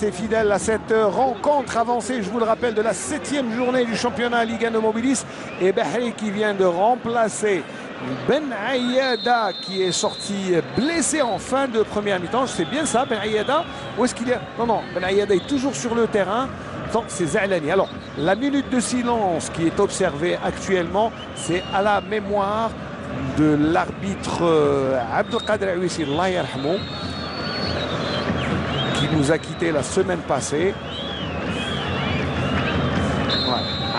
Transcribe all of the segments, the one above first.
rester fidèles à cette rencontre avancée, je vous le rappelle, de la 7e journée du championnat Liga Nomobilis. Et Bahri qui vient de remplacer Ben Aïada qui est sorti blessé en fin de première mi-temps. C'est bien ça, Ben Aïada. Où est-ce qu'il est? Non, non, Ben Aïada est toujours sur le terrain. Donc c'est Zalani. Alors, la minute de silence qui est observée actuellement, c'est à la mémoire de l'arbitre Abdelkader Aouissi, Allah yarhamou, qui nous a quittés la semaine passée.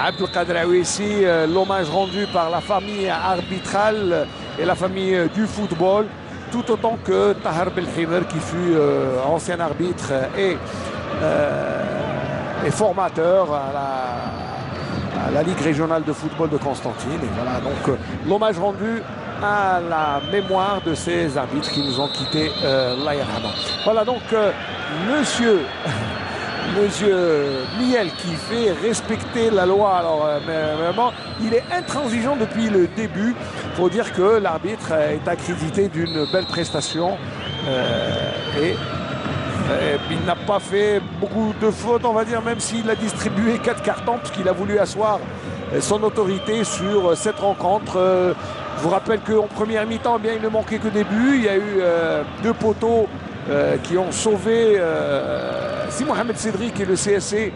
Abdelkader Aouissi, l'hommage rendu par la famille arbitrale et la famille du football, tout autant que Tahar Belhimer qui fut ancien arbitre et formateur à la Ligue régionale de football de Constantine. Et voilà donc l'hommage rendu à la mémoire de ces arbitres qui nous ont quittés. Voilà donc monsieur Miel qui fait respecter la loi. Alors vraiment, il est intransigeant depuis le début. Il faut dire que l'arbitre est accrédité d'une belle prestation et il n'a pas fait beaucoup de fautes, on va dire, même s'il a distribué 4 cartons, puisqu'il a voulu asseoir son autorité sur cette rencontre. Je vous rappelle qu'en première mi-temps, eh bien, il ne manquait que des buts. Il y a eu 2 poteaux qui ont sauvé si Mohamed Cédric et le CSC.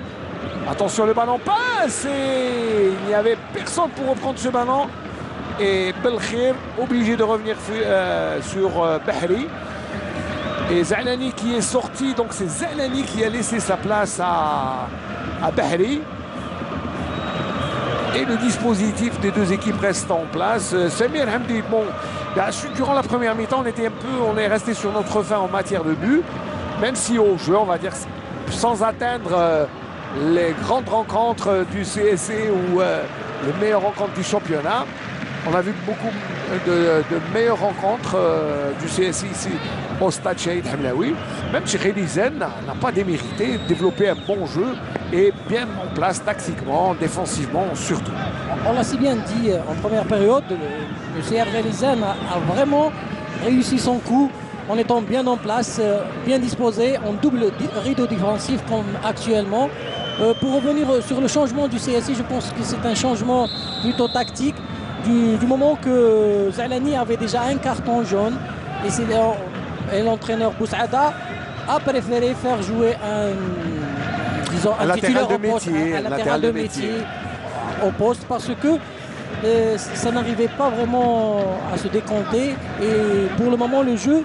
Attention, le ballon passe et il n'y avait personne pour reprendre ce ballon. Et Belkhir obligé de revenir sur Bahri. Et Zalani qui est sorti, donc c'est Zalani qui a laissé sa place à Bahri. Et le dispositif des deux équipes reste en place. Samir Hamdi, bon, durant la première mi-temps, on est resté sur notre faim en matière de but, même si au jeu, on va dire, sans atteindre les grandes rencontres du CSC ou les meilleures rencontres du championnat. On a vu beaucoup de meilleures rencontres du CSI ici au stade Shahid Hamlaoui. Même Cheikh Zen n'a pas démérité, développé un bon jeu et bien en place tactiquement, défensivement surtout. On l'a si bien dit en première période, le CRG Zen a vraiment réussi son coup en étant bien en place, bien disposé, en double rideau défensif comme actuellement. Pour revenir sur le changement du CSI, je pense que c'est un changement plutôt tactique. Du moment que Zalani avait déjà un carton jaune et l'entraîneur Boussaada a préféré faire jouer un latéral de métier au poste parce que ça n'arrivait pas vraiment à se décompter et pour le moment le jeu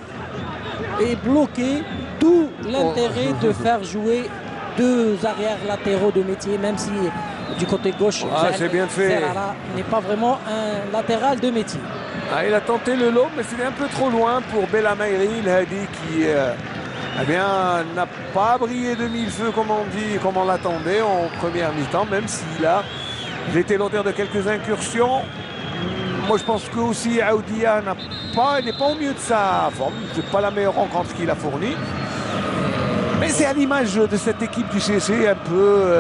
est bloqué, d'où l'intérêt de faire jouer 2 arrières latéraux de métier, même si du côté gauche, c'est bien fait. Zerara n'est pas vraiment un latéral de métier. Il a tenté le lob, mais c'était un peu trop loin pour Belamairi, le Hadi qui n'a pas brillé de mille feux comme on l'attendait en première mi-temps, même s'il a été l'auteur de quelques incursions. Moi je pense que aussi Aoudia n'est pas au mieux de sa forme. C'est pas la meilleure rencontre qu'il a fournie. Mais c'est à l'image de cette équipe du CC un peu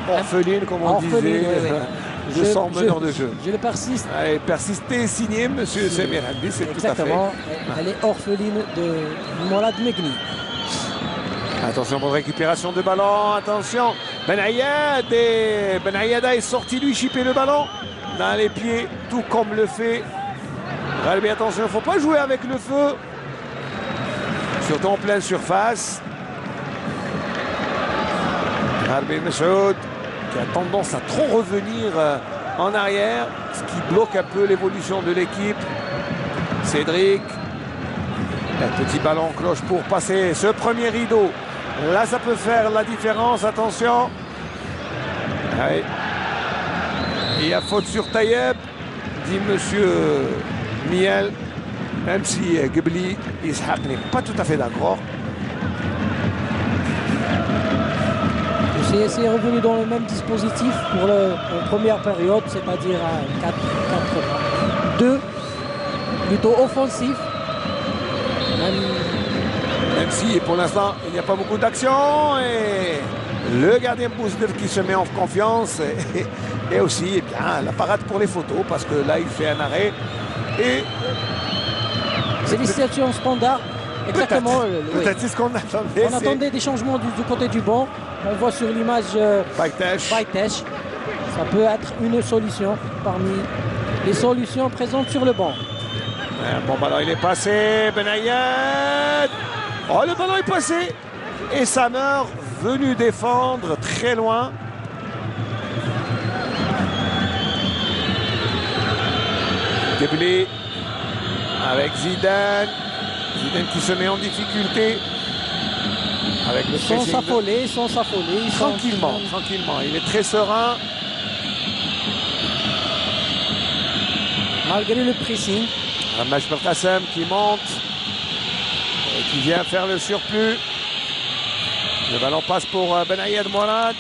orpheline, comme on disait, de son meneur de jeu. Je le persiste. Persistez, signé, monsieur Samir Hamdi, c'est tout à fait. Exactement, elle est orpheline de Mourad Megni. Attention pour récupération de ballon, attention. Ben Aïada est sorti lui chipper le ballon dans les pieds, tout comme le fait Ralbi. Attention, il ne faut pas jouer avec le feu, surtout en pleine surface. Ralbi Meshoud qui a tendance à trop revenir en arrière, ce qui bloque un peu l'évolution de l'équipe. Cédric, un petit ballon cloche pour passer ce premier rideau. Là, ça peut faire la différence. Attention. Allez. Il y a faute sur Tayeb, dit monsieur Miel, même si Gebli Ishaq n'est pas tout à fait d'accord. Le CSC est revenu dans le même dispositif pour la première période, c'est-à-dire un 4-4-2, plutôt offensif. Même si pour l'instant il n'y a pas beaucoup d'action et le gardien Bousder qui se met en confiance et aussi la parade pour les photos parce que là il fait un arrêt et c'est des situations standards Exactement. Peut-être c'est ce qu'on attendait. On attendait des changements du côté du banc. On voit sur l'image Baytesh. Ça peut être une solution parmi les solutions présentes sur le banc. Bon ballon, il est passé. Benayed. Oh, le ballon est passé. Et Samer venu défendre très loin. Debli avec Zidane. Zidane qui se met en difficulté. Avec le sans s'affoler. Tranquillement. Il est très serein. Malgré le pressing. Ramash Belkacem qui monte. Et qui vient faire le surplus. Le ballon passe pour Benayed Mourad.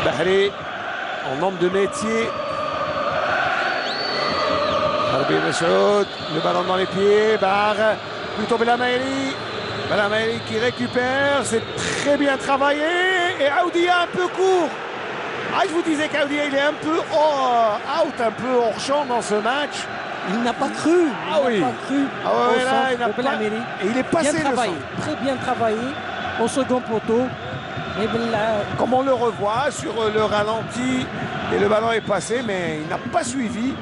Bahri en nombre de métiers. Harbi Meshoud, le ballon dans les pieds. Bar, plutôt Belhameli. Belhameli qui récupère. C'est très bien travaillé. Et Aoudia un peu court. Ah, je vous disais qu'Aoudia il est un peu out, un peu hors champ dans ce match. Il n'a pas cru. Et il est passé bien travaillé, très bien travaillé au second poteau. Mais comme on le revoit sur le ralenti, et le ballon est passé, mais il n'a pas suivi.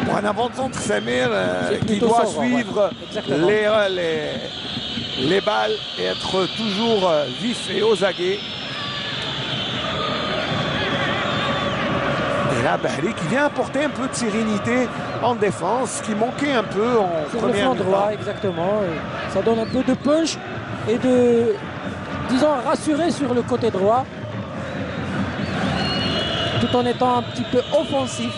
Pour un avant-centre, Samir qui doit suivre les balles et être toujours vif et aux aguets. Et là, Bahri qui vient apporter un peu de sérénité en défense, qui manquait un peu en première mi-temps. Droit, exactement. Ça donne un peu de punch et de, disons, rassurer sur le côté droit, tout en étant un petit peu offensif.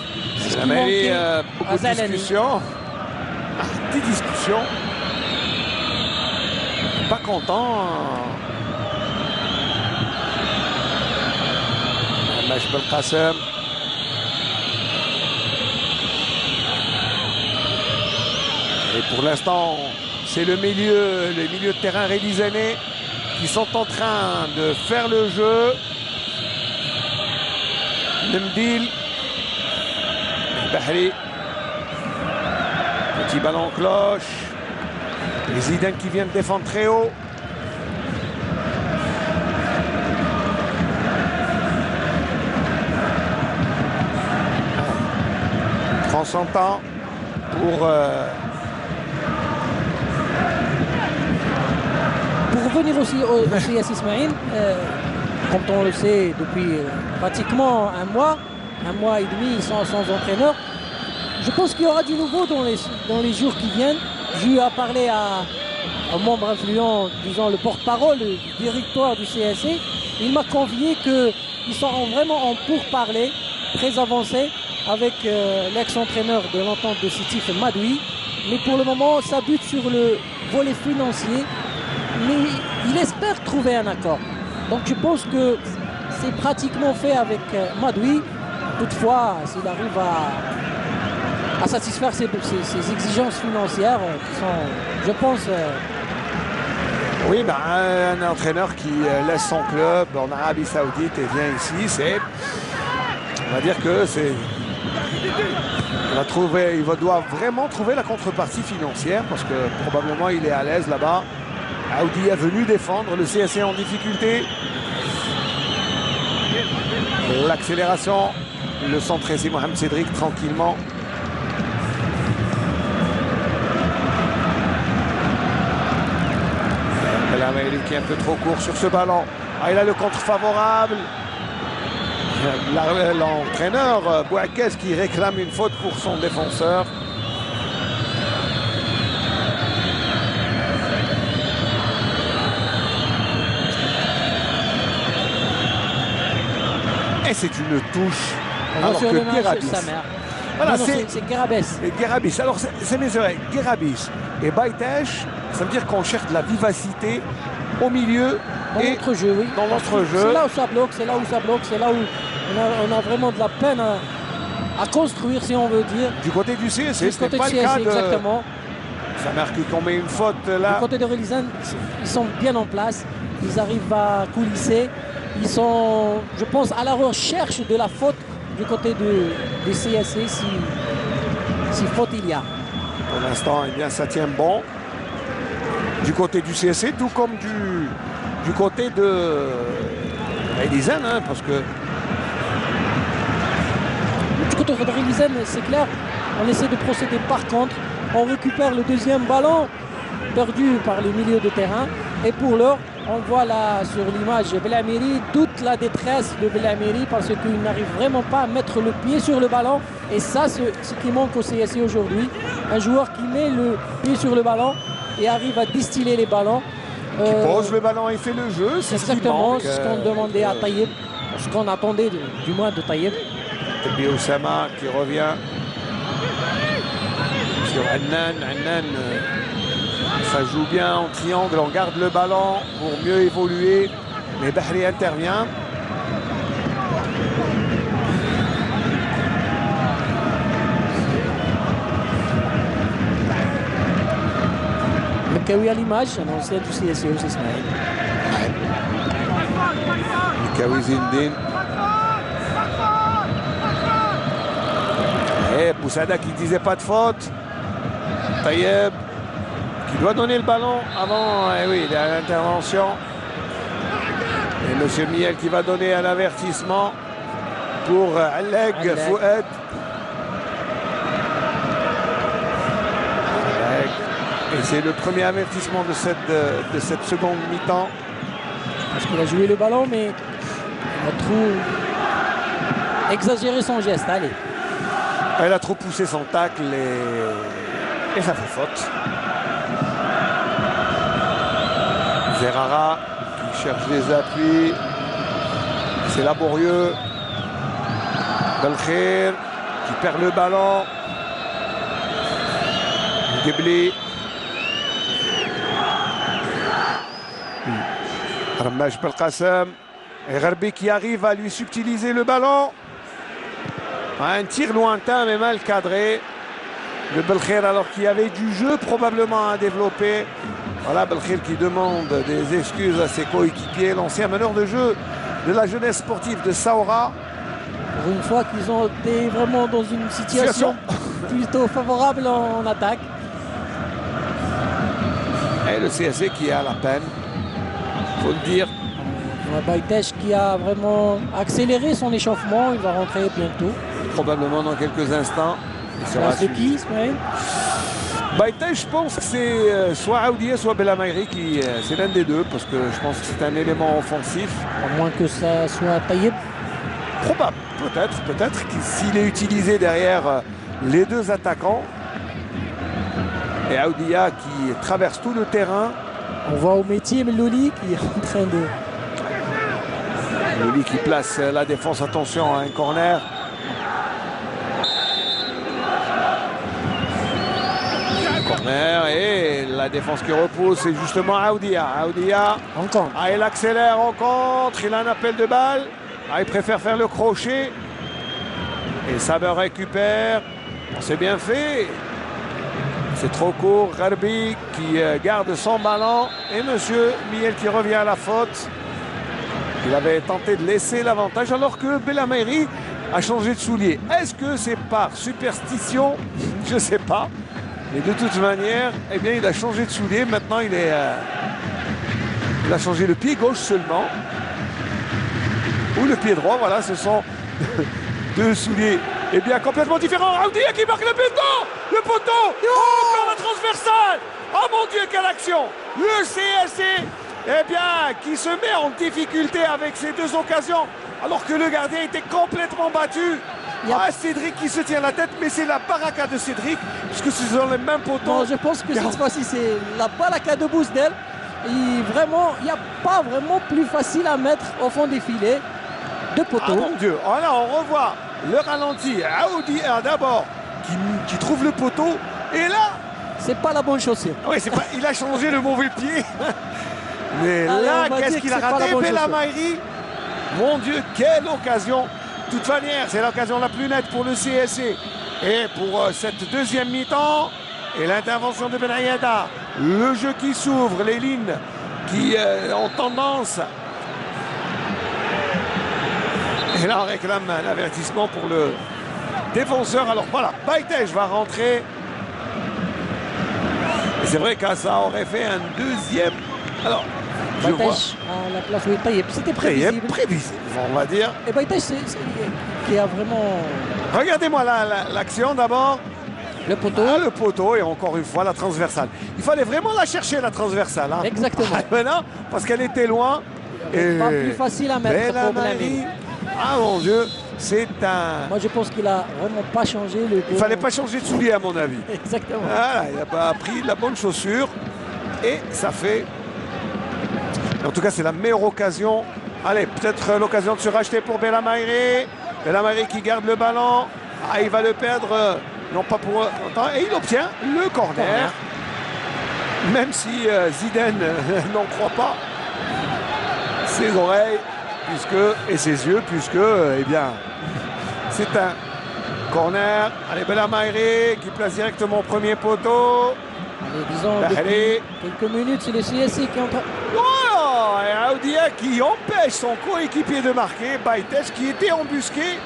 Beaucoup de discussions. Des discussions. Pas content. Ramash Belkacem. Et pour l'instant, c'est les milieux de terrain rélisanais qui sont en train de faire le jeu. Nemdil. Bahri. Petit ballon cloche. Et Zidane qui vient de défendre très haut. Transcendant pour revenir aussi au CS Ismaïl, comme on le sait depuis pratiquement un mois et demi sans entraîneur. Je pense qu'il y aura du nouveau dans les jours qui viennent. J'ai eu à parler à un membre influent, disons le porte-parole du directoire du CSC. Il m'a confié qu'ils seront vraiment en pourparlers très avancés avec l'ex-entraîneur de l'entente de Sétif, Madoui. Mais pour le moment, ça bute sur le volet financier. Mais il espère trouver un accord. Donc je pense que c'est pratiquement fait avec Madoui. Toutefois, s'il arrive à satisfaire ses exigences financières qui sont, je pense... Oui, un entraîneur qui laisse son club en Arabie Saoudite et vient ici, on va dire que c'est... Il doit vraiment trouver la contrepartie financière parce que probablement il est à l'aise là-bas. Aoudi est venu défendre le CSC en difficulté. L'accélération, le centre ici, Mohamed Cédric tranquillement. Belhameli qui est un peu trop court sur ce ballon. Il a le contre favorable. L'entraîneur Bouakez qui réclame une faute pour son défenseur. Et c'est une touche. Alors que Guerabis. Voilà, c'est Guerabis. Guerabis. Alors c'est mes oreilles. Guerabis et Baytesh, ça veut dire qu'on cherche de la vivacité au milieu. Dans l'entrejeu, oui. Dans l'entrejeu. C'est là où ça bloque, c'est là où on a vraiment de la peine à construire, si on veut dire. Du côté du CSC, ce n'est pas le cas de... Exactement. Ça marque qu'on met une faute là. Du côté de Relizane, ils sont bien en place. Ils arrivent à coulisser. Ils sont, je pense, à la recherche de la faute du côté du CSC, si faute il y a. Pour l'instant, eh bien, ça tient bon du côté du CSC, tout comme du côté de Elisen, hein, parce que du côté de Elisen, c'est clair, on essaie de procéder par contre. On récupère le deuxième ballon perdu par le milieu de terrain. Et pour l'heure, on voit là sur l'image Belhamiri, toute la détresse de Belhamiri parce qu'il n'arrive vraiment pas à mettre le pied sur le ballon. Et ça, c'est ce qui manque au CSC aujourd'hui. Un joueur qui met le pied sur le ballon et arrive à distiller les ballons. Qui pose le ballon et fait le jeu. C'est exactement ce qu'on demandait à Taïeb, ce qu'on attendait du moins de Taïeb. Et Oussama qui revient sur Annan. Annan, ça joue bien en triangle, on garde le ballon pour mieux évoluer. Mais Bahri intervient. Mekawi à l'image, un ancien du CSC aussi, Ismaël. Mekawi Zindine. Et Boussada qui disait pas de faute. Taïeb qui doit donner le ballon avant, oui, l'intervention. Et M. Miel qui va donner un avertissement pour Alleg Fouad. Et c'est le premier avertissement de cette seconde mi-temps. Parce qu'il a joué le ballon, mais il a trop exagéré son geste. Allez. Elle a trop poussé son tacle et ça fait faute. Zerrara qui cherche des appuis. C'est laborieux. Belkhair qui perd le ballon. Gebli. Ramaj Belkacem. Et Gharbi qui arrive à lui subtiliser le ballon. Un tir lointain mais mal cadré de Belkhair alors qu'il y avait du jeu probablement à développer. Voilà Belkhair qui demande des excuses à ses coéquipiers, l'ancien meneur de jeu de la jeunesse sportive de Saoura. Pour une fois qu'ils ont été vraiment dans une situation plutôt favorable en attaque. Et le CSC qui est à la peine, faut le dire. Baïtech qui a vraiment accéléré son échauffement, il va rentrer bientôt. Probablement dans quelques instants. C'est qui, Ismaël? Baïtech, je pense que c'est soit Aoudia, soit Belhamiri qui c'est l'un des deux, parce que je pense que c'est un élément offensif. À moins que ça soit Taïeb. Probable, peut-être s'il est utilisé derrière les deux attaquants. Et Aoudia qui traverse tout le terrain. On voit au métier Loli qui est en train de... Loli qui place la défense, attention à un corner. Corner et la défense qui repousse, c'est justement Aoudia. Aoudia, il accélère en contre, il a un appel de balle. Il préfère faire le crochet. Et Saber récupère. C'est bien fait. C'est trop court. Gharbi qui garde son ballon. Et Monsieur Miel qui revient à la faute. Il avait tenté de laisser l'avantage alors que Belhamiri a changé de soulier. Est-ce que c'est par superstition? Je ne sais pas. Mais de toute manière, eh bien, il a changé de soulier. Maintenant, il a changé le pied gauche seulement. Ou le pied droit. Voilà, ce sont deux souliers. Eh bien, complètement différents. Aoudia qui marque le poteau. Le poteau. Oh, encore la transversale. Oh mon Dieu, quelle action. Le CSC, eh bien, qui se met en difficulté avec ces deux occasions. Alors que le gardien était complètement battu. Cédric qui se tient la tête, mais c'est la baraka de Cédric, puisque ce sont les mêmes poteaux. Non, je pense que cette fois-ci, c'est la baraka de Bousdel. Il n'y a pas vraiment plus facile à mettre au fond des filets de poteaux. Ah mon Dieu, voilà, on revoit le ralenti. Aoudia d'abord qui trouve le poteau, et là... C'est pas la bonne chaussure. Oui, il a changé le mauvais pied. Mais là, qu'est-ce qu'il a raté, Belhamiri? Mon Dieu, quelle occasion! De toute manière, c'est l'occasion la plus nette pour le CSC. Et pour cette deuxième mi-temps, et l'intervention de Benayada, le jeu qui s'ouvre, les lignes qui ont tendance. Et là, on réclame un avertissement pour le défenseur. Alors voilà, Baïtech va rentrer. C'est vrai que ça aurait fait un deuxième. Alors, je vois. Baïtech à la place où il taillait. C'était prévisible. Prévisible, on va dire. Et Baïtech, qui a vraiment Regardez-moi l'action d'abord. le poteau. Ah, le poteau et encore une fois la transversale. Il fallait vraiment la chercher la transversale. Hein. Exactement. Maintenant, parce qu'elle était loin. Et Pas plus facile à mettre pour Belhamri. Belhamri. Ah mon Dieu, c'est un. Moi, je pense qu'il a vraiment pas changé le. Il fallait pas changer de soulier à mon avis. Exactement. Voilà, il n'a pas pris la bonne chaussure et ça fait. En tout cas, c'est la meilleure occasion. Allez, peut-être l'occasion de se racheter pour Belhamri. Belhamri qui garde le ballon. Ah, il va le perdre. Non pas pour longtemps. Et il obtient le corner. Même si Zidane n'en croit pas ses oreilles et ses yeux, puisque, eh bien, c'est un corner. Allez, Belhamri qui place directement au premier poteau. Allez, disons, depuis quelques minutes, c'est le CSC qui est en train. Oh, et Aoudia qui empêche son coéquipier de marquer. Baïtech qui était embusqué.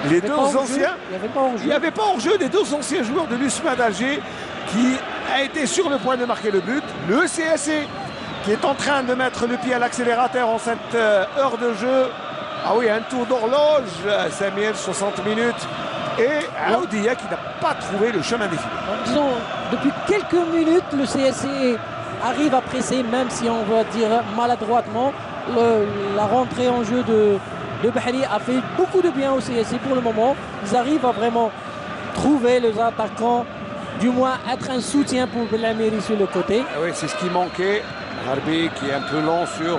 Les deux anciens. Il n'y avait pas hors-jeu des deux anciens joueurs de l'USMA d'Alger qui a été sur le point de marquer le but. Le CSC qui est en train de mettre le pied à l'accélérateur en cette heure de jeu. Ah oui, un tour d'horloge, Samuel, 60 minutes. Et Aoudia qui n'a pas trouvé le chemin défilé. Disons, depuis quelques minutes, le CSC arrive à presser, même si on va dire maladroitement. La rentrée en jeu de Bahri a fait beaucoup de bien au CSC pour le moment. Ils arrivent à vraiment trouver les attaquants, du moins être un soutien pour Belhamri sur le côté. Ah oui, c'est ce qui manquait. Harbi qui est un peu long sur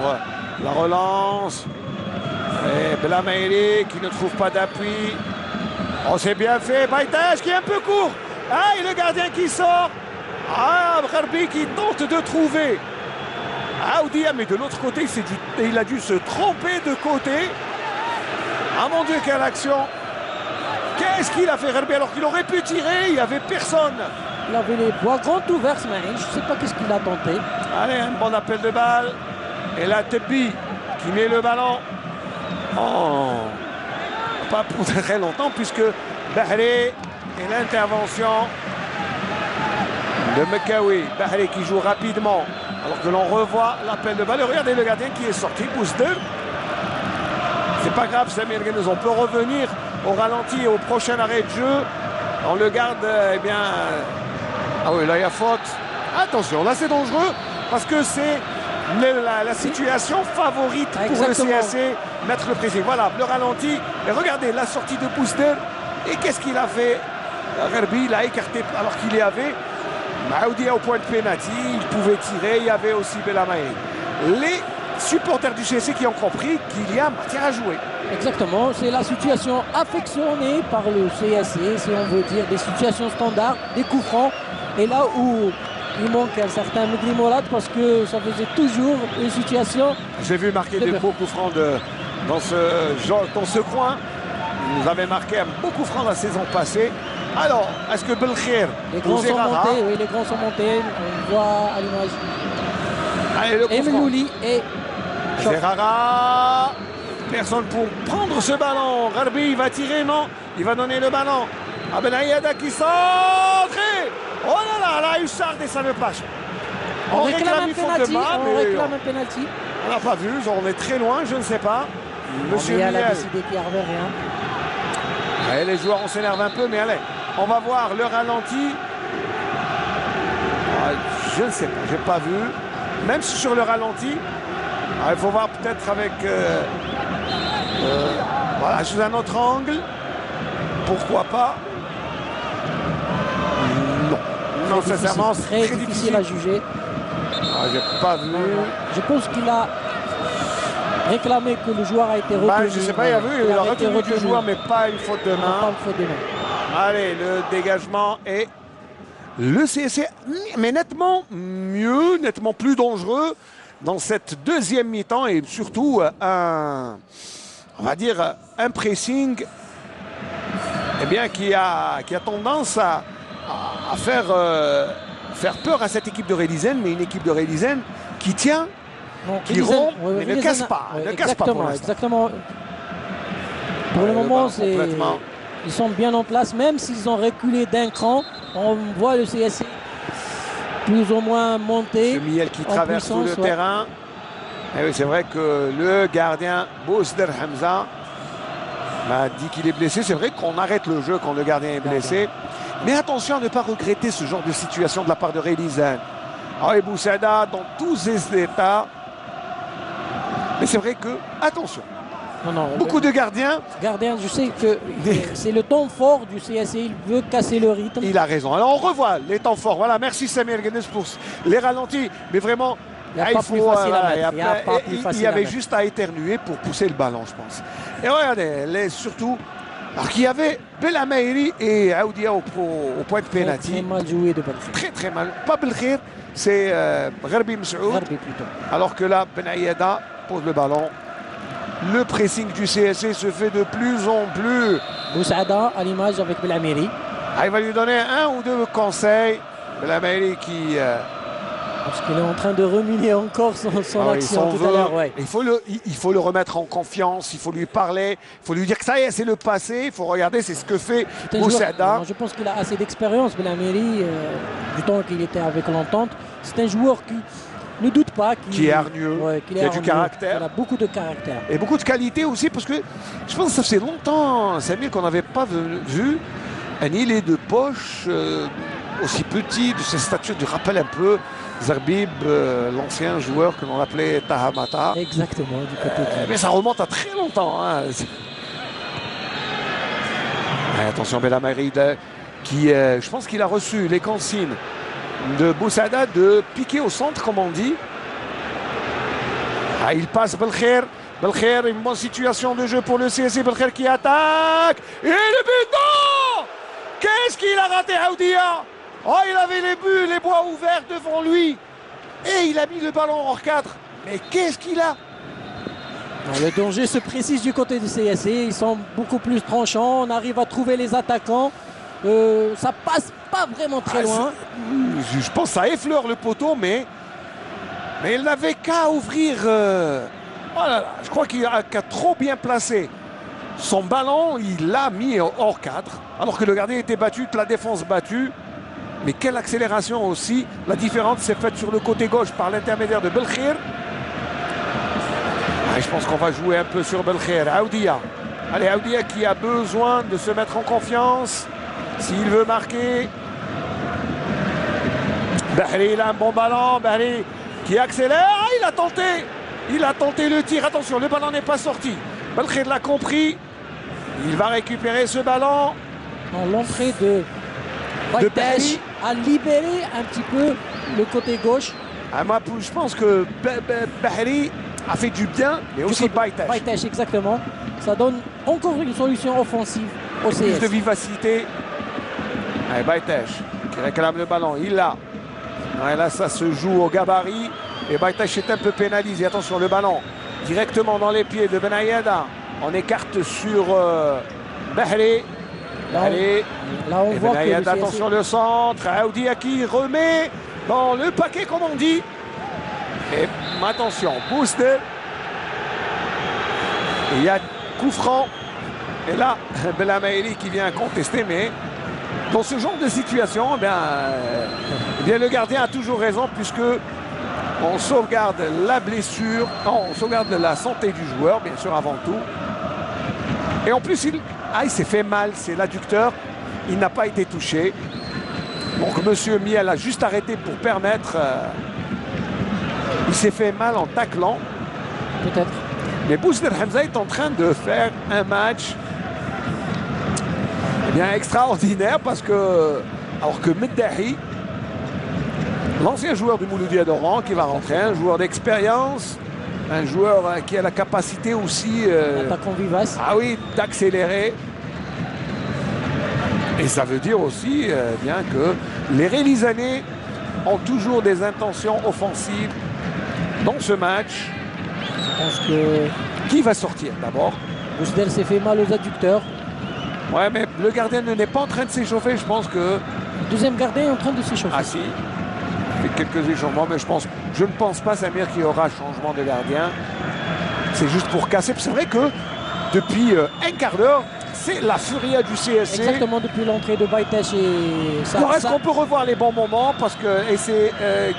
la relance. Et Belhamri qui ne trouve pas d'appui. Oh, c'est bien fait. Baïtech qui est un peu court. Ah, et le gardien qui sort. Ah, Harbi qui tente de trouver. Aoudia, mais de l'autre côté, il a dû se tromper de côté. Ah mon Dieu, quelle action! Qu'est-ce qu'il a fait, Harbi, alors qu'il aurait pu tirer? Il n'y avait personne. Il avait les bois grands ouverts, Smaïn. Je ne sais pas qu'est-ce qu'il a tenté. Allez, un bon appel de balle. Et là, Tebi qui met le ballon. Oh, pas pour très longtemps, puisque Bahri et l'intervention de Mekawi. Bahri qui joue rapidement, alors que l'on revoit l'appel de balle. Et regardez le gardien qui est sorti, Bouzdel. C'est pas grave, Samir Guenouz, on peut revenir au ralenti et au prochain arrêt de jeu. On le garde, eh bien... Ah oui, là, il y a faute. Attention, là, c'est dangereux parce que c'est la situation favorite pour le CSC, mettre le pressing. Voilà, le ralenti. Et regardez, la sortie de Bouzdel. Et qu'est-ce qu'il a fait? Harbi, il a écarté alors qu'il y avait Aoudia au point de pénalty. Il pouvait tirer. Il y avait aussi Belhamri. Les supporters du CSC qui ont compris qu'il y a matière à jouer. Exactement, c'est la situation affectionnée par le CSC, si on veut dire, des situations standards, des coups francs. Et là où il manque un certain Mehdi Mourad, parce que ça faisait toujours une situation... J'ai vu marquer des beaux coups francs dans ce coin. Il nous avait marqué un beau coup franc la saison passée. Alors, est-ce que Belkhir, les grands sont montés, oui, les grands sont montés, on voit à l'image. Allez, le coup franc. Et Zerara, personne pour prendre ce ballon. Harbi, il va tirer, non? Il va donner le ballon à Benaïada qui centre. Oh là là, là, Hussard et ça ne passe. On réclame un penalty. On n'a pas vu, on est très loin, je ne sais pas. Monsieur Miel a décidé qu'il n'y avait rien. Allez, les joueurs, on s'énerve un peu, mais allez, on va voir le ralenti. Ah, je ne sais pas, je n'ai pas vu. Même sur le ralenti, il faut voir peut-être avec... voilà, sous un autre angle. Pourquoi pas? Non. Non, sincèrement, c'est très difficile à juger. Ah, j'ai pas vu. Je pense qu'il a réclamé que le joueur a été retenu. Bah, je ne sais pas, il a vu, il a retenu le joueur, mais pas une faute de main. Pas une faute de main. Allez, le dégagement est... Le CSC, mais nettement mieux, nettement plus dangereux dans cette deuxième mi-temps et surtout on va dire, un pressing eh bien, qui a tendance à faire peur à cette équipe de Rélizen, mais une équipe de Rélizen qui tient, qui rompt, mais ne casse pas. Ne casse pas pour l'instant. Exactement. Pour le moment, ils sont bien en place, même s'ils ont reculé d'un cran. On voit le CSC plus ou moins monté. Ce Miel qui traverse tout le terrain. Et oui, c'est vrai que le gardien Bousder Hamza m'a dit qu'il est blessé. C'est vrai qu'on arrête le jeu quand le gardien est blessé. Mais attention à ne pas regretter ce genre de situation de la part de Relizane. Ah, et Boussada dans tous ses états. Mais c'est vrai que, attention, beaucoup de gardiens. Je sais que c'est le temps fort du CSC, il veut casser le rythme. Il a raison. Alors on revoit les temps forts. Voilà, merci Samir Guedes pour les ralentis. Mais vraiment, il y avait juste à éternuer pour pousser le ballon, je pense. Et regardez, surtout, alors qu'il y avait Belhamiri et Aoudia au point de pénalty. Très mal joué de Belkhir. Très très mal. Pas Belkhir, c'est Gharbi Msaoud. Alors que là, Ben Aïada pose le ballon. Le pressing du CSC se fait de plus en plus. Boussada à l'image avec Belhamiri. Il va lui donner un ou deux conseils. Belhamiri qui... Parce qu'il est en train de ruminer encore son action tout à l'heure. Ouais. Il faut le remettre en confiance, il faut lui parler, il faut lui dire que ça y est, c'est le passé. Il faut regarder, c'est ce que fait Boussada. Je pense qu'il a assez d'expérience, Belhamiri, du temps qu'il était avec l'Entente. C'est un joueur qui ne doute pas. Qui est hargneux, qui a du caractère. Il a beaucoup de caractère. Et beaucoup de qualité aussi, parce que je pense que ça fait longtemps, Samir, qu'on n'avait pas vu un îlet de poche aussi petit, de ses statuts, du rappel un peu Zerbib, l'ancien joueur que l'on appelait Tahamata. Exactement, du côté mais ça remonte à très longtemps. Hein. Attention, Belhamiri qui, je pense qu'il a reçu les consignes de Boussada de piquer au centre, comme on dit. Il passe Belkhir. Belkhir, une bonne situation de jeu pour le CSC. Belkhir qui attaque. Et le but, non! Qu'est-ce qu'il a raté, Aoudia? Oh, il avait les bois ouverts devant lui. Et il a mis le ballon hors cadre. Mais qu'est-ce qu'il a? Le danger se précise du côté du CSC. Ils sont beaucoup plus tranchants. On arrive à trouver les attaquants. Ça passe pas vraiment très loin. Je pense que ça effleure le poteau, mais il n'avait qu'à ouvrir. Oh là là, je crois qu'il a trop bien placé son ballon. Il l'a mis hors cadre. Alors que le gardien était battu, la défense battue. Mais quelle accélération aussi. La différence s'est faite sur le côté gauche par l'intermédiaire de Belkhir. Je pense qu'on va jouer un peu sur Belkhir. Aoudia. Allez, Aoudia qui a besoin de se mettre en confiance s'il veut marquer. Bahri, il a un bon ballon. Bahri qui accélère. Il a tenté. Il a tenté le tir. Attention, le ballon n'est pas sorti. Belkhir l'a compris. Il va récupérer ce ballon. L'entrée de Baïtache a libéré un petit peu le côté gauche. Moi, je pense que Bahri a fait du bien, mais aussi Baïtache. Baïtache, exactement. Ça donne encore une solution offensive au CS. Plus de vivacité. Baïtache qui réclame le ballon. Il l'a. Là, ça se joue au gabarit. Et Baïtache est un peu pénalisé. Attention, le ballon directement dans les pieds de Ben Aïada. On écarte sur Bahri. Là, on voit que attention le centre. Aoudia qui remet dans le paquet, comme on dit. Et attention, Bousder. Il y a coup franc. Et là, Belhamiri qui vient contester, mais dans ce genre de situation, eh bien, le gardien a toujours raison, puisque on sauvegarde la blessure, on sauvegarde la santé du joueur, bien sûr, avant tout. Et en plus, il s'est fait mal, c'est l'adducteur. Il n'a pas été touché. Donc, monsieur Miel a juste arrêté pour permettre. Il s'est fait mal en taclant. Peut-être. Mais Bousder Hamza est en train de faire un match extraordinaire, parce que, alors que Meddahi, l'ancien joueur du Mouloudia d'Oran, qui va rentrer, un joueur d'expérience, un joueur qui a la capacité aussi attaquant vivace. Ah oui, d'accélérer. Et ça veut dire aussi bien que les Rélisanais ont toujours des intentions offensives dans ce match. Je pense que... Qui va sortir d'abord? Bousder s'est fait mal aux adducteurs. Ouais, mais le gardien n'est pas en train de s'échauffer. Je pense que... Le deuxième gardien est en train de s'échauffer. Ah si. Il fait quelques échauffements, mais je ne pense pas, Samir, qu'il y aura changement de gardien. C'est juste pour casser. C'est vrai que depuis un quart d'heure, c'est la furia du CSC. Exactement, depuis l'entrée de Baitesh et ça. Alors, est-ce qu'on peut revoir les bons moments? Parce que, et c'est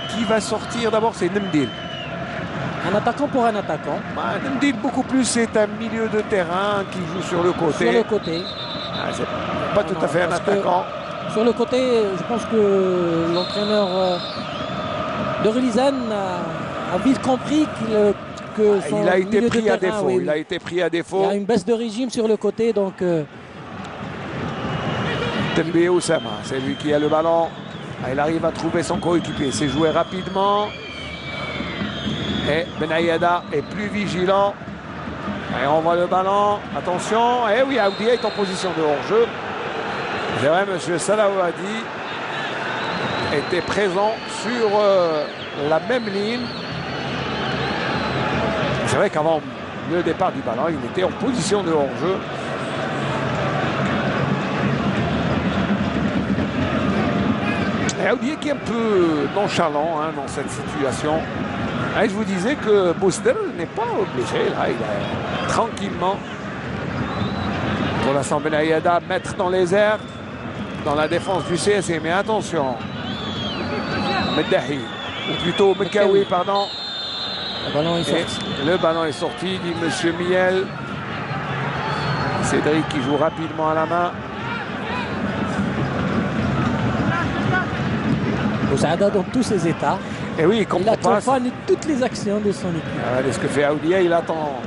qui va sortir d'abord, c'est Nemdil. Un attaquant pour un attaquant. Nemdil, beaucoup plus, c'est un milieu de terrain qui joue sur le côté. Sur le côté. C'est pas tout à fait un attaquant. Sur le côté, je pense que l'entraîneur de Relizan a vite compris que son il a été milieu pris de à terrain, défaut. oui, Il a été pris à défaut. Il y a une baisse de régime sur le côté, donc. Tembe Oussama, c'est lui qui a le ballon. Il arrive à trouver son coéquipier. C'est joué rapidement. Et Benayada est plus vigilant. Et on voit le ballon. Attention. Et oui, Aoudia est en position de hors-jeu. C'est vrai, M. Salahouadi était présent sur la même ligne. C'est vrai qu'avant le départ du ballon, il était en position de hors-jeu. Et Aoudia qui est un peu nonchalant dans cette situation. Et je vous disais que Booster n'est pas obligé. Là, il est tranquillement. Pour l'instant, Benayada mettre dans les airs, dans la défense du CSC. Mais attention, Meddahi, ou plutôt Mekawi, pardon. Le ballon est sorti. Le ballon est sorti, dit M. Miel. Cédric qui joue rapidement à la main. Boussada dans tous ses états. Et oui, il comprend pas. Accompagne toutes les actions de son équipe. Regardez ce que fait Aoudia. Il attend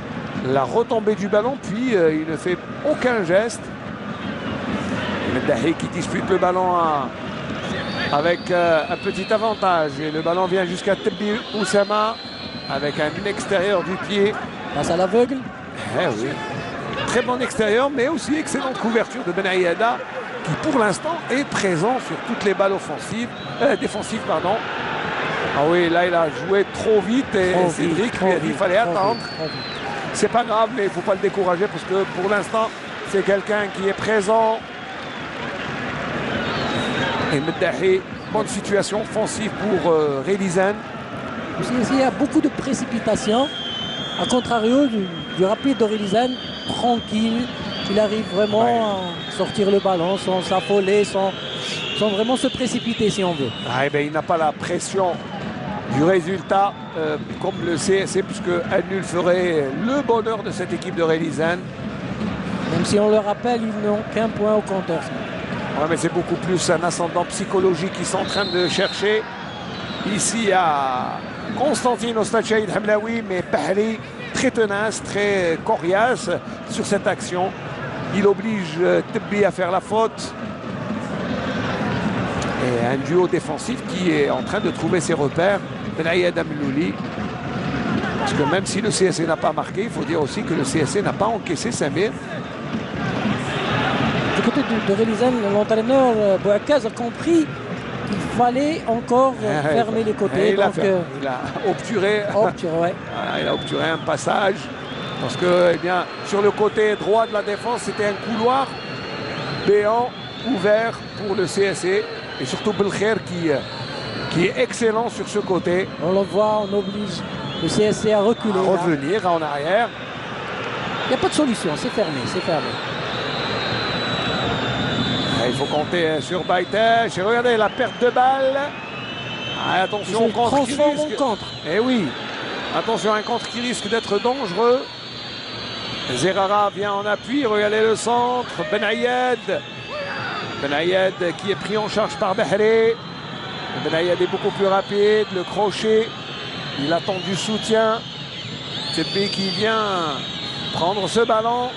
la retombée du ballon, puis il ne fait aucun geste. Meddahi qui dispute le ballon avec un petit avantage. Et le ballon vient jusqu'à Tembe Oussama avec un extérieur du pied. Passe à l'aveugle. Eh oui. Très bon extérieur, mais aussi excellente couverture de Benayada qui pour l'instant est présent sur toutes les balles offensives, défensives. Pardon. Ah oui, là il a joué trop vite et Cédric lui a dit qu'il fallait attendre. C'est pas grave, mais il ne faut pas le décourager parce que pour l'instant, c'est quelqu'un qui est présent. Et Meddahi, bonne situation offensive pour Relizan. Il y a beaucoup de précipitations. A contrario du rapide de Relizan, tranquille. Il arrive vraiment à sortir le ballon sans s'affoler, sans vraiment se précipiter si on veut. Ah, il n'a pas la pression du résultat comme le CSC, puisque un nul ferait le bonheur de cette équipe de Relizan. Même si on le rappelle, ils n'ont qu'un point au compteur. Ouais, mais c'est beaucoup plus un ascendant psychologique qu'ils sont en train de chercher. Ici à Constantine au stade Shahid Hamlaoui, mais Bahri très tenace, très coriace sur cette action. Il oblige Tembe à faire la faute. Et un duo défensif qui est en train de trouver ses repères. Benayed Amlouli. Parce que même si le CSC n'a pas marqué, il faut dire aussi que le CSC n'a pas encaissé 5 000. Du côté de Relizan, l'entraîneur Bouakaz a compris qu'il fallait encore fermer les côtés. Il a obturé. Ouais. Voilà, il a obturé un passage. Parce que, eh bien, sur le côté droit de la défense, c'était un couloir béant, ouvert pour le CSC. Et surtout Belkher qui est excellent sur ce côté. On le voit, on oblige le CSC à reculer. À revenir en arrière. Il n'y a pas de solution, c'est fermé, c'est fermé. Il faut compter sur Baitesh. Et regardez la perte de balle. Attention, contre qui risque. Eh oui, attention, un contre qui risque d'être dangereux. Zerara vient en appui. Regardez le centre. Benayed. Benayed qui est pris en charge par Bahri. Benayed est beaucoup plus rapide. Le crochet. Il attend du soutien. Tembe qui vient prendre ce ballon.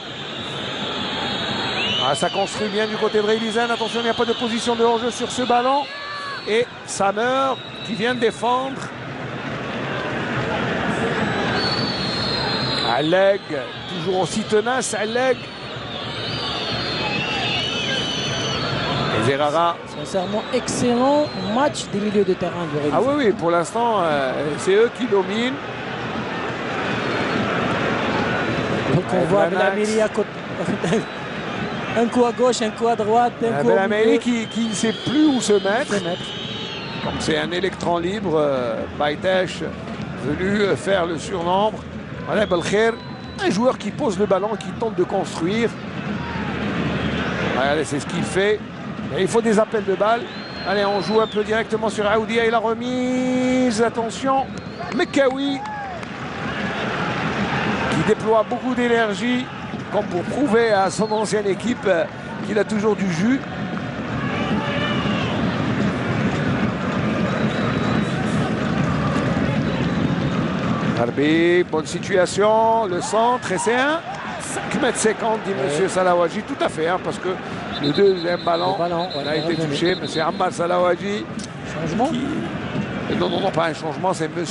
Ça construit bien du côté de Relizan. Attention, il n'y a pas de position de hors-jeu sur ce ballon. Et Samer qui vient de défendre. Alleg, toujours aussi tenace. Alleg. Et Zerara. Sincèrement, excellent match des milieux de terrain de Relizan. Ah oui, pour l'instant, c'est eux qui dominent. Donc on voit Belameli à côté. Un coup à gauche, un coup à droite, un coup au milieu. qui ne sait plus où se mettre. Comme c'est un électron libre, Baitesh venu faire le surnombre. Voilà Belkher, un joueur qui pose le ballon, qui tente de construire. Allez, c'est ce qu'il fait. Et il faut des appels de balles. Allez, on joue un peu directement sur Aoudia et la remise. Attention, Mekawi qui déploie beaucoup d'énergie, comme pour prouver à son ancienne équipe qu'il a toujours du jus. Harbi, bonne situation, le centre, et c'est un 5,50 m, dit M. Salawaji. Tout à fait, hein, parce que le deuxième ballon a été touché. M. Ammar Salawaji. Changement Non, pas un changement, c'est M.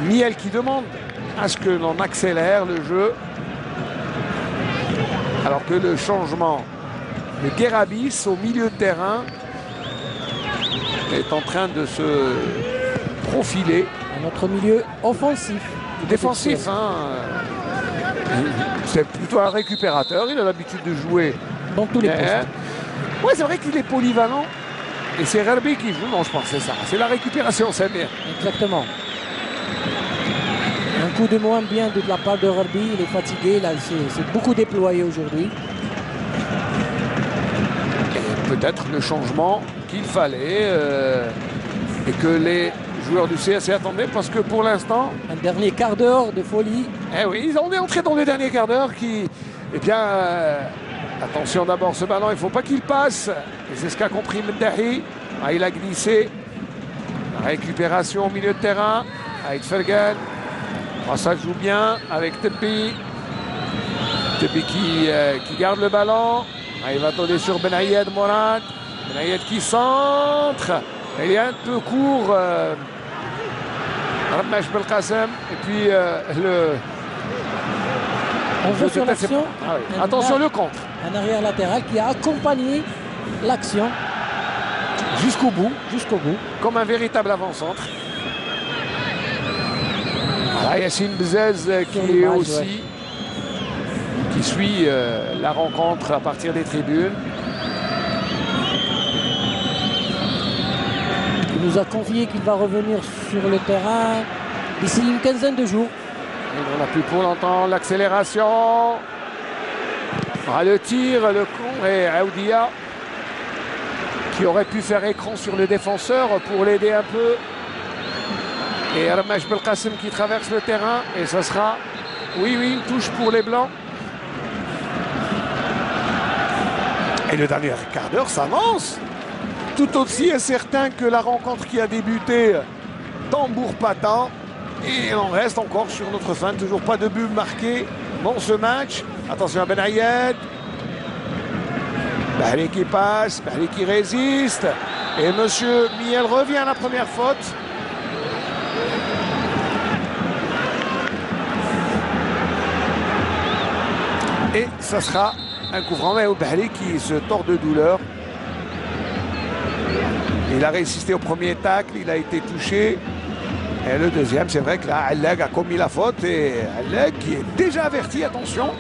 Miel qui demande à ce que l'on accélère le jeu. Alors que le changement de Guerabis au milieu de terrain est en train de se profiler. Notre milieu offensif. Défensif, hein. C'est plutôt un récupérateur. Il a l'habitude de jouer dans tous les postes. Ouais, c'est vrai qu'il est polyvalent. Et c'est Rerbi qui joue. Non, je pense que c'est ça. C'est la récupération, c'est bien. Exactement. Un coup de moins bien de la part de Rerbi. Il est fatigué. C'est beaucoup déployé aujourd'hui. Peut-être le changement qu'il fallait et que les joueurs du CSC attendaient, parce que pour l'instant... Un dernier quart d'heure de folie. Eh oui, on est entré dans le dernier quart d'heure qui... Eh bien, attention d'abord, ce ballon, il ne faut pas qu'il passe. Et c'est ce qu'a compris Mendahi. Ah, il a glissé. Récupération au milieu de terrain. Aïd Fergan. Ah, ça joue bien avec Tepi. Tepi qui garde le ballon. Ah, il va donner sur Benayed Morad. Benayed qui centre. Il est un peu court. Ramash Belkacem. Et puis on joue sur l'action. Ah oui. Attention, le contre. Un arrière latéral qui a accompagné l'action jusqu'au bout. Comme un véritable avant-centre. Voilà, Yassine Bzez qui est aussi... qui suit la rencontre à partir des tribunes. Il nous a confié qu'il va revenir sur le terrain d'ici une quinzaine de jours. On n'a plus pour longtemps l'accélération. Ah, le tir, le con, et Aoudia qui aurait pu faire écran sur le défenseur pour l'aider un peu. Et Ramash Belkacem qui traverse le terrain. Et ça sera, oui, une touche pour les Blancs. Et le dernier quart d'heure s'avance. Tout aussi incertain que la rencontre qui a débuté tambour patent. Et on reste encore sur notre fin. Toujours pas de but marqué dans ce match. Attention à Benayed. Bahri qui passe, Bahri qui résiste. Et Monsieur Miel revient à la première faute. Et ça sera un coup franc. Mais Bahri qui se tord de douleur. Il a résisté au premier tacle, il a été touché. Et le deuxième, c'est vrai que là, Alleg a commis la faute. Et Alleg qui est déjà averti, attention.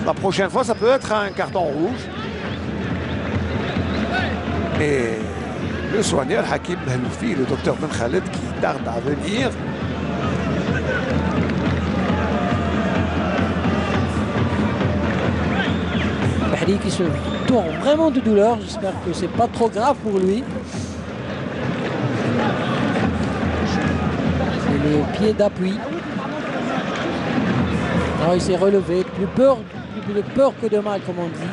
La prochaine fois, ça peut être un carton rouge. Et le soigneur Hakim Benloufi, le docteur Ben Khaled, qui tarde à venir. Bahri qui se tourne vraiment de douleur. J'espère que c'est pas trop grave pour lui. Et les pieds d'appui. Alors, il s'est relevé. Plus de peur que de mal, comme on dit.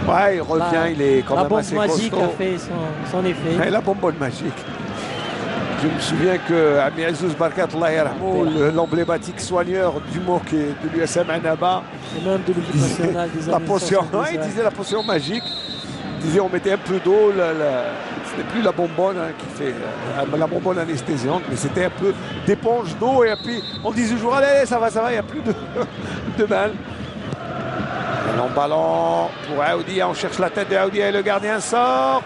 Ouais, il revient, il est quand même assez costaud. La bombe magique a fait son effet. Et la bonbonne magique. Je me souviens que Ami Azouz Barkat, l'emblématique soigneur du MOC et de l'USM Annaba, et même de l'équipe nationale des la potion, il disait la potion magique. Il disait on mettait un peu d'eau, ce n'est plus la bonbonne qui fait la bonbonne anesthésiante, mais c'était un peu d'éponge d'eau. Et puis on disait toujours allez, ça va, il n'y a plus de balles. Un long ballon pour Aoudia, on cherche la tête de Aoudia et le gardien sort.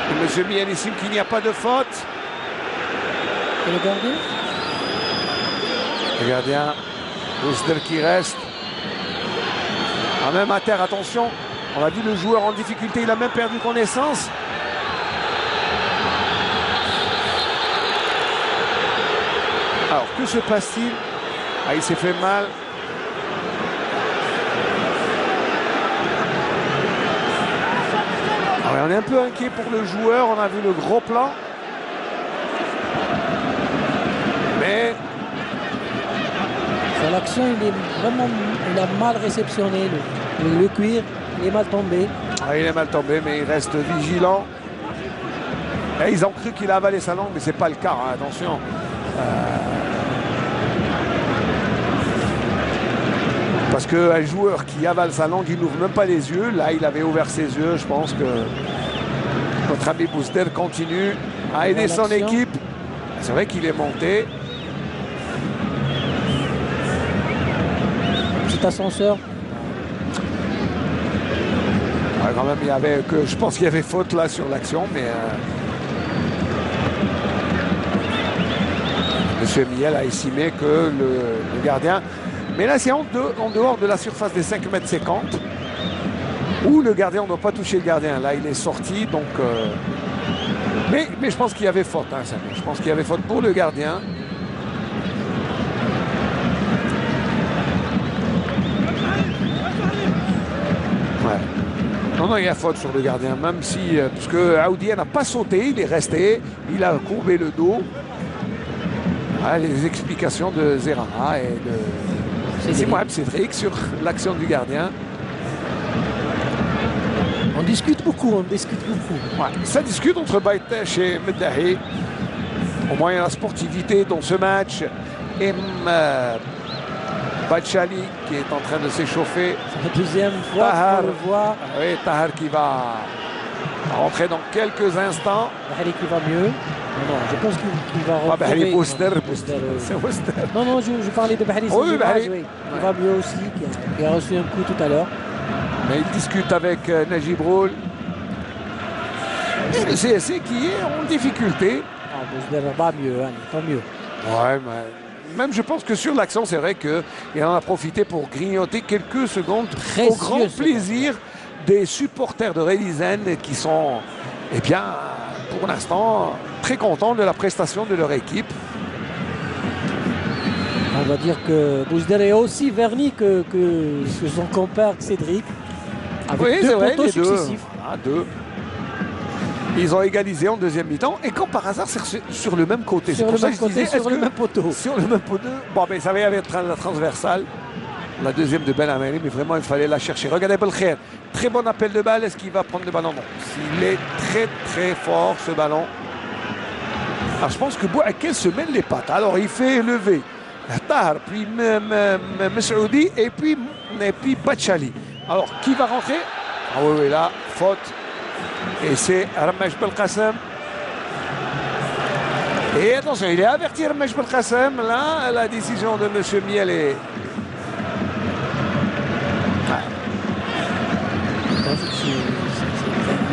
Et Monsieur Miel estime qu'il n'y a pas de faute. Et le gardien? Le gardien, Ousder qui reste. Ah, même à terre, attention. On a vu le joueur en difficulté, il a même perdu connaissance. Alors, que se passe-t-il? Ah, il s'est fait mal. Ouais, on est un peu inquiet pour le joueur, on a vu le gros plan. Mais sur l'action, il a mal réceptionné le cuir, il est mal tombé. ah, il est mal tombé, mais il reste vigilant. Et ils ont cru qu'il a avalé sa langue, mais c'est pas le cas, hein, attention. Parce qu'un joueur qui avale sa langue, il n'ouvre même pas les yeux. Là, il avait ouvert ses yeux. Je pense que notre ami Bouzder continue à aider son équipe. C'est vrai qu'il est monté. Petit ascenseur. Ouais, quand même, il y avait que je pense qu'il y avait faute là sur l'action, mais Monsieur Miel a estimé que le gardien. Mais là, c'est en dehors de la surface des 5,50 m où le gardien, on ne doit pas toucher le gardien. Là, il est sorti, donc. Mais je pense qu'il y avait faute, hein, Samir. Je pense qu'il y avait faute pour le gardien. Ouais. Non, il y a faute sur le gardien, même si. Parce que Aoudia n'a pas sauté, il est resté, il a courbé le dos. Ah, les explications de Zerana et de. C'est moi, Cédric, sur l'action du gardien. On discute beaucoup, Ouais, ça discute entre Baitesh et Medahi. Au moins, il y a la sportivité dans ce match. Et Bachali qui est en train de s'échauffer. C'est la deuxième fois qu'on le voit. Oui, Tahar qui va rentrer dans quelques instants. Bahali qui va mieux. Non, je pense qu'il va retrouver... Bahali Booster. C'est Booster. Non, je parlais de Bahali. Oui, Bahali. Oui. Il va mieux aussi, qui a reçu un coup tout à l'heure. Mais il discute avec Najib Roul. Et le CSC qui est en difficulté. Ah, Booster va mieux, hein, tant mieux. Ouais, mais même je pense que sur l'action, c'est vrai qu'il en a profité pour grignoter quelques secondes au grand plaisir des supporters de Rélizen qui sont, eh bien, pour l'instant, très contents de la prestation de leur équipe. On va dire que Bouzder est aussi verni que son compère Cédric. Avec deux poteaux successifs. Deux. Ils ont égalisé en deuxième mi-temps. Et quand par hasard, c'est sur le même côté. Sur le même côté, sur le même poteau. Sur le même poteau. Bon, mais ça va y avoir la transversale. La deuxième de Ben Ameri, mais vraiment, il fallait la chercher. Regardez Belkhair. Très bon appel de balle. Est-ce qu'il va prendre le ballon? Non. Il est très, très fort, ce ballon. Alors, je pense que Bouakel se mêle les pattes. Alors, il fait lever Tahar, puis Messoudi, et puis Bachali. Alors, qui va rentrer? Ah oui, là, faute. Et c'est Ramesh Belkacem. Et attention, il est averti Ramesh Belkacem. Là, la décision de M. Miel est...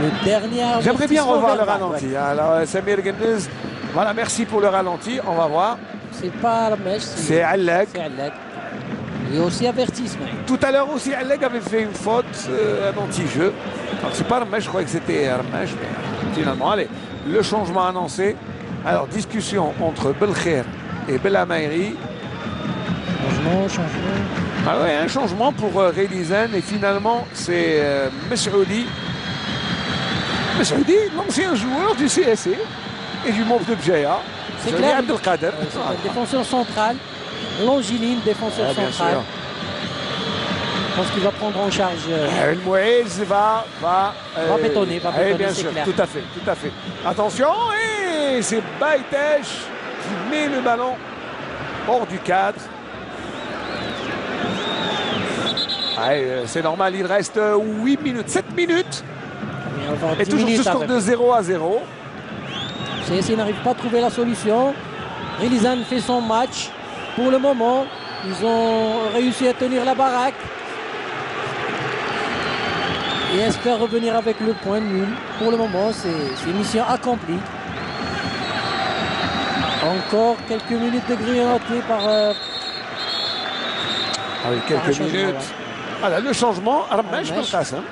Le dernier. J'aimerais bien revoir le ralenti. Ouais. Alors, Samir Gendez, voilà, merci pour le ralenti. On va voir. C'est pas Ramesh. C'est Alleg. Il y a aussi avertissement. Tout à l'heure aussi, Alleg avait fait une faute, un anti-jeu. Alors, c'est pas Ramesh, je croyais que c'était Ramesh, mais finalement, allez, le changement annoncé. Alors, discussion entre Belkhair et Belamairi. Changement. Ah ouais, un changement pour Rélizen. Et finalement, c'est Messoudi. Messoudi, l'ancien joueur du CSC et du Mouf de Bjaya. C'est clair. Abdelkader. C'est un défenseur central. Longiligne, défenseur central. Je pense qu'il va prendre en charge. El Mouez va bétonner, bien sûr, clair. Tout à fait. Attention, et c'est Baitesh qui met le ballon hors du cadre. C'est normal, il reste 8 minutes, 7 minutes. Et toujours ce score de 0-0. CSC n'arrive pas à trouver la solution. Rélizen fait son match. Pour le moment, ils ont réussi à tenir la baraque. Et espèrent revenir avec le point nul. Pour le moment, c'est mission accomplie. Encore quelques minutes de grignoter par... quelques minutes. Voilà, le changement, Ramesh Belkacem.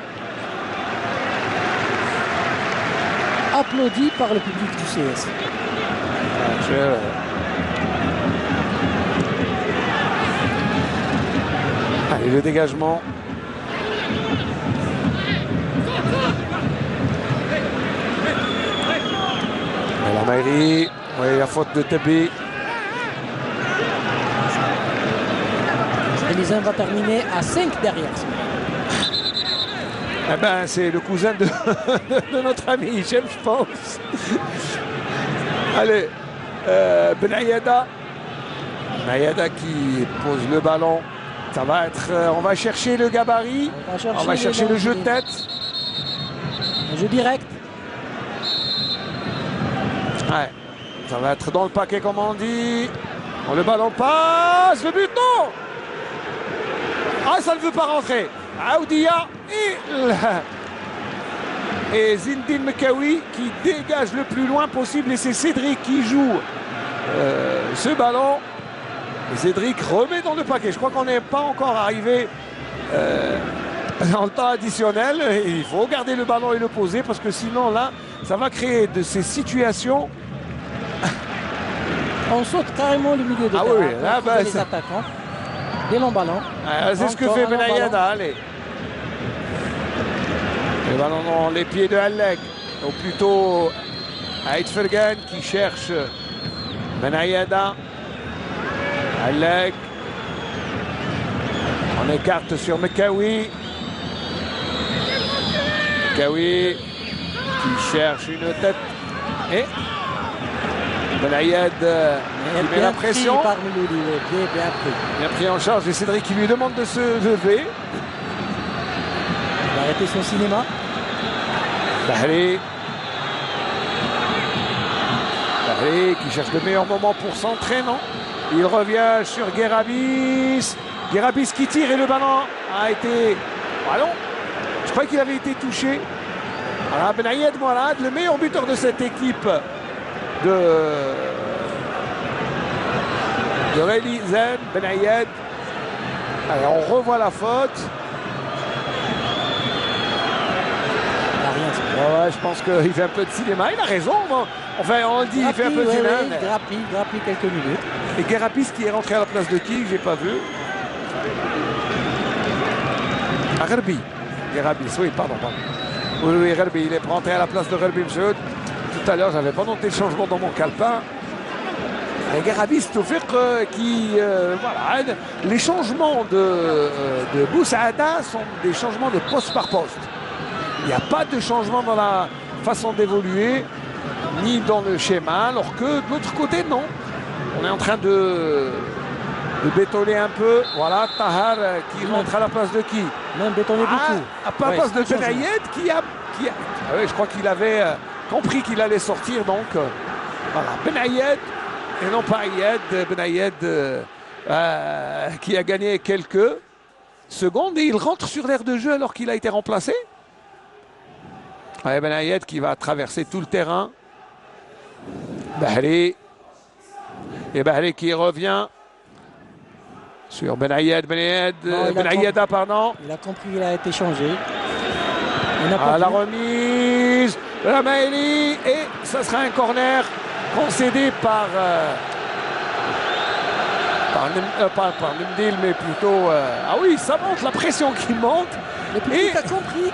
Applaudi par le public du CS. Allez, le dégagement. Maïri, oui, la faute de Tebi. Relizan va terminer à 5 derrière. Eh ben, c'est le cousin de notre ami Hichem, je pense. Allez, Benayada. Benayada qui pose le ballon. Ça va être, on va chercher le gabarit. On va chercher le jeu de tête. Un jeu direct. Ouais, ça va être dans le paquet comme on dit. Oh, le ballon passe, le but non. Ah, ça ne veut pas rentrer. Aoudia et Zindine Mekawi qui dégage le plus loin possible et c'est Cédric qui joue ce ballon. Et Cédric remet dans le paquet. Je crois qu'on n'est pas encore arrivé dans le temps additionnel. Et il faut garder le ballon et le poser parce que sinon là, ça va créer de ces situations. On saute carrément le milieu de terrain. Oui, là, bah, les attaquants. Des longs ballons. C'est ce que fait Benayada. Allez. Le ballon dans les pieds de Halleg. Ou plutôt Aïtfergan qui cherche Benayada. Halleg. On écarte sur Mekawi. Mekawi qui cherche une tête. Et Benayed qui met la pression. Bien pris en charge et Cédric qui lui demande de se lever. Il va arrêter son cinéma. Bahri qui cherche le meilleur moment pour s'entrer, non? Il revient sur Guerabis. Guerabis qui tire et le ballon a été... Ah non, je crois qu'il avait été touché. Alors Benayed Mourad, le meilleur buteur de cette équipe de Relizan, Benayed. Alors on revoit la faute. Ouais, je pense qu'il fait un peu de cinéma. Il a raison. Enfin, on le dit, il fait un peu de cinéma. Grappille quelques minutes. Et Guerapis qui est rentré à la place de qui? J'ai pas vu. Gherbi. Guerabis, oui, pardon. Oui, Gherbi, il est rentré à la place de Gherbi Mchoud. Tout à l'heure, j'avais pas noté le changement dans mon calepin. Et Guerabis, Toufik qui... voilà, les changements de Boussaada sont des changements de poste par poste. Il n'y a pas de changement dans la façon d'évoluer, ni dans le schéma, alors que de l'autre côté, non. On est en train de bétonner un peu. Voilà, Tahar qui rentre à la place de qui? Même bétonner beaucoup. À la place de Benayed qui a... Ah oui, je crois qu'il avait compris qu'il allait sortir, donc voilà, Benayed et non pas Ayed. Benayed qui a gagné quelques secondes et il rentre sur l'aire de jeu alors qu'il a été remplacé. Ouais, Benayed qui va traverser tout le terrain. Bahri. Et Bahri qui revient sur Benayed. Benayeda, pardon. Il a compris qu'il a été changé. La remise. Ramaeli. Et ça sera un corner concédé par Nemdil, mais plutôt... ah oui, ça monte, la pression qui monte. Le public a compris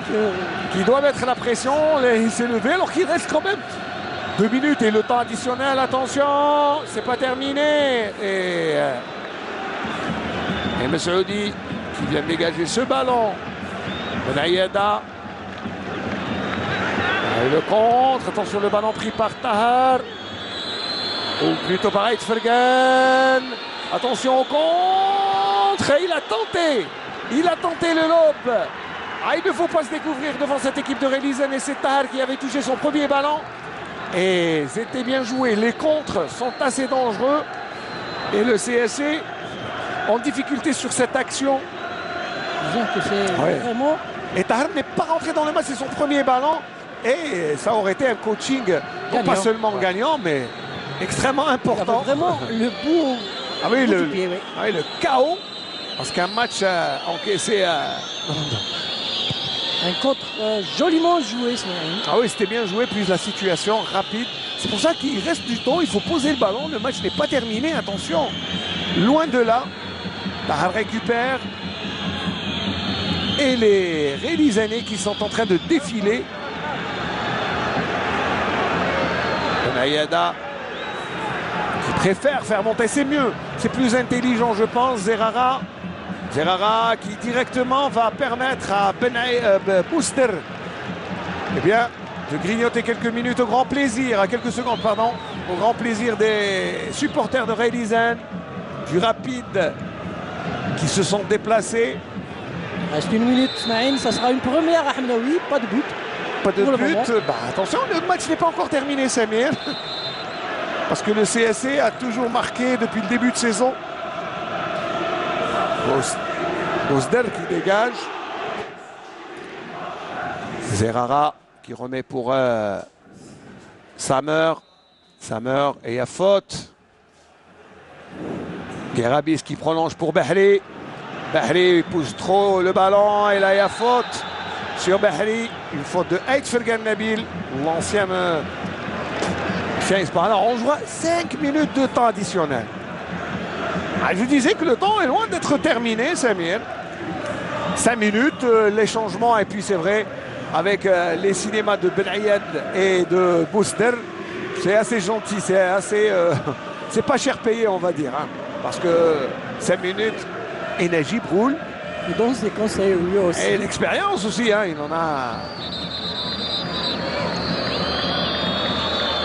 qu'il doit mettre la pression, il s'est levé alors qu'il reste quand même 2 minutes et le temps additionnel, attention, c'est pas terminé. Et Messoudi qui vient dégager ce ballon. Benayeda. Et le contre, attention le ballon pris par Tahar. Ou plutôt par Aïtfergan. Attention au contre, et il a tenté le lob. Ah, il ne faut pas se découvrir devant cette équipe de Relizan et c'est Tahar qui avait touché son premier ballon. Et c'était bien joué. Les contres sont assez dangereux. Et le CSC en difficulté sur cette action. Disons que c'est vraiment... Et Tahar n'est pas rentré dans le match, c'est son premier ballon. Et ça aurait été un coaching, non pas seulement gagnant, mais extrêmement important. Vraiment le bout, ah oui, du pied, oui. Ah oui, le chaos. Parce qu'un match encaissé à... Un contre joliment joué ce moment. Ah oui, c'était bien joué, plus la situation rapide. C'est pour ça qu'il reste du temps, il faut poser le ballon. Le match n'est pas terminé, attention. Loin de là, Tahar récupère. Et les Relizanais qui sont en train de défiler. Ben Aïada qui préfère faire monter, c'est mieux, c'est plus intelligent je pense. Zerara qui directement va permettre à Booster eh bien, de grignoter quelques minutes au grand plaisir, à quelques secondes pardon, au grand plaisir des supporters de Raylizen, du Rapide qui se sont déplacés. Reste une minute, Smaïn, ça sera une première à Hamlaoui, pas de but. Pas de but, bah, attention, le match n'est pas encore terminé, Samir. Parce que le CSC a toujours marqué depuis le début de saison. Bosder qui dégage. Zerara qui remet pour Samer. Samer et il y a faute. Gerabis qui prolonge pour Bahri. Bahri pousse trop le ballon et là il y a faute sur Bahri. Une faute de Aït Fergan Nabil, l'ancien Espagnol. Alors on jouera 5 minutes de temps additionnel. Je disais que le temps est loin d'être terminé, Samir. 5 minutes, les changements, et puis c'est vrai, avec les cinémas de Ben Ayed et de Booster, c'est assez gentil, c'est assez... c'est pas cher payé, on va dire, hein, parce que 5 minutes, énergie roule. Il donne ses conseils, lui aussi. Et l'expérience aussi, hein, il en a...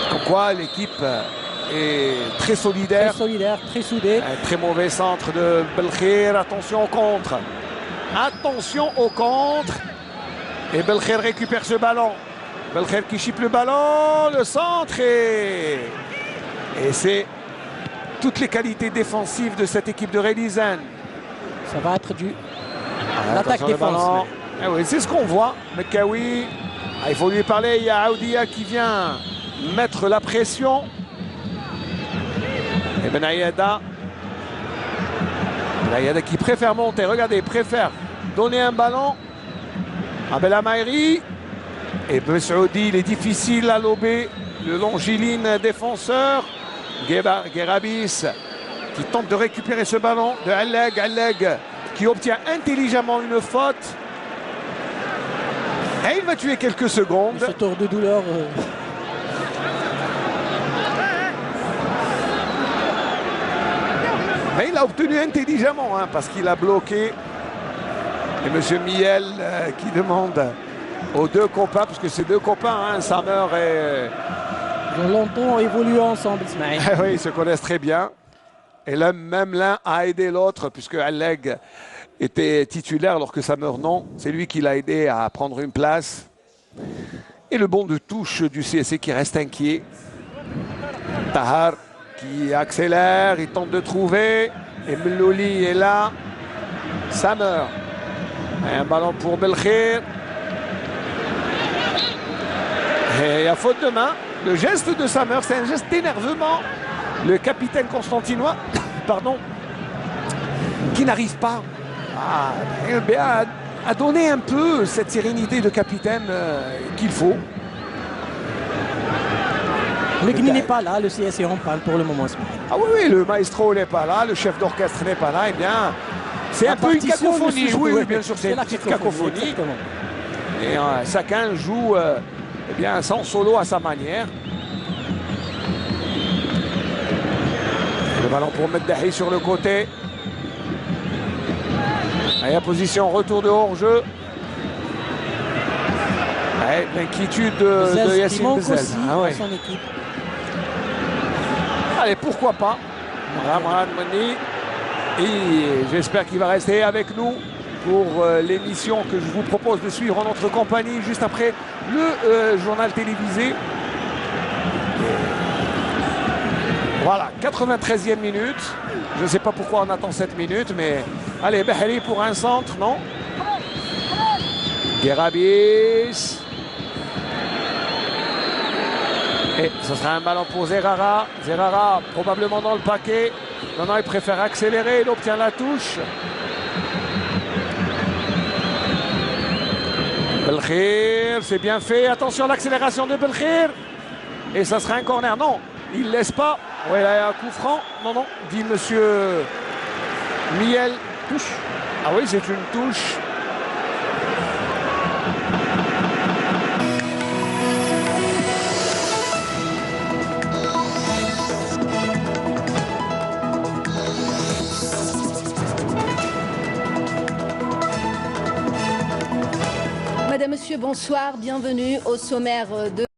Comme quoi, l'équipe est très solidaire. Très solidaire, très soudée. Un très mauvais centre de Belkhir. Attention au contre. Attention au contre. Et Belkhir récupère ce ballon. Belkhir qui chipe le ballon. Le centre et c'est toutes les qualités défensives de cette équipe de Raylizen. Ça va être du... l'attaque défense. Eh oui, c'est ce qu'on voit. Mekawi, il faut lui parler. Il y a Aoudia qui vient mettre la pression. Et Ben Aïada qui préfère monter. Regardez, préfère donner un ballon à Belamairi. Et Bessoudi, il est difficile à lober. Le longiligne défenseur. Gerabis qui tente de récupérer ce ballon de Alleg qui obtient intelligemment une faute. Et il va tuer quelques secondes. Ce tour de douleur. Mais il a obtenu intelligemment, hein, parce qu'il a bloqué. Et M. Miel qui demande aux deux copains, parce que c'est deux copains, hein, Samer et... Ils ont longtemps évolué ensemble, Ismaël. Oui, ils se connaissent très bien. Et là, même l'un a aidé l'autre, puisque Alleg était titulaire alors que Samer non. C'est lui qui l'a aidé à prendre une place. Et le bon de touche du CSC qui reste inquiet. Tahar qui accélère, il tente de trouver. Et Mlouli est là. Samer. Et un ballon pour Belkhir. Et il y a faute de main. Le geste de Samer, c'est un geste d'énervement. Le capitaine constantinois, pardon, qui n'arrive pas à donner un peu cette sérénité de capitaine qu'il faut. Le Guinée n'est pas là, le CSC en parle pour le moment. Ah oui, le maestro n'est pas là, le chef d'orchestre n'est pas là. Eh bien, c'est un peu une cacophonie. Oui, bien sûr, c'est une petite cacophonie. Exactement. Et chacun joue eh bien, son solo à sa manière. Le ballon pour Meddahi sur le côté. Et la position, retour de hors-jeu. L'inquiétude de Yassine Bezel. Son équipe. Allez, pourquoi pas. Ramran Moni. Et j'espère qu'il va rester avec nous pour l'émission que je vous propose de suivre en notre compagnie juste après le journal télévisé. Voilà, 93e minute. Je ne sais pas pourquoi on attend 7 minutes, mais allez, Bahri pour un centre, non? Gerabis. Et ce sera un ballon pour Zerara. Zerara probablement dans le paquet. Non, il préfère accélérer, il obtient la touche. Belkhir, c'est bien fait. Attention à l'accélération de Belkhir. Et ça sera un corner. Non, il ne laisse pas. Oui, là, il y a un coup franc. Non, dit monsieur Miel. Touche. Ah oui, c'est une touche. Madame, Monsieur, bonsoir, bienvenue au sommaire de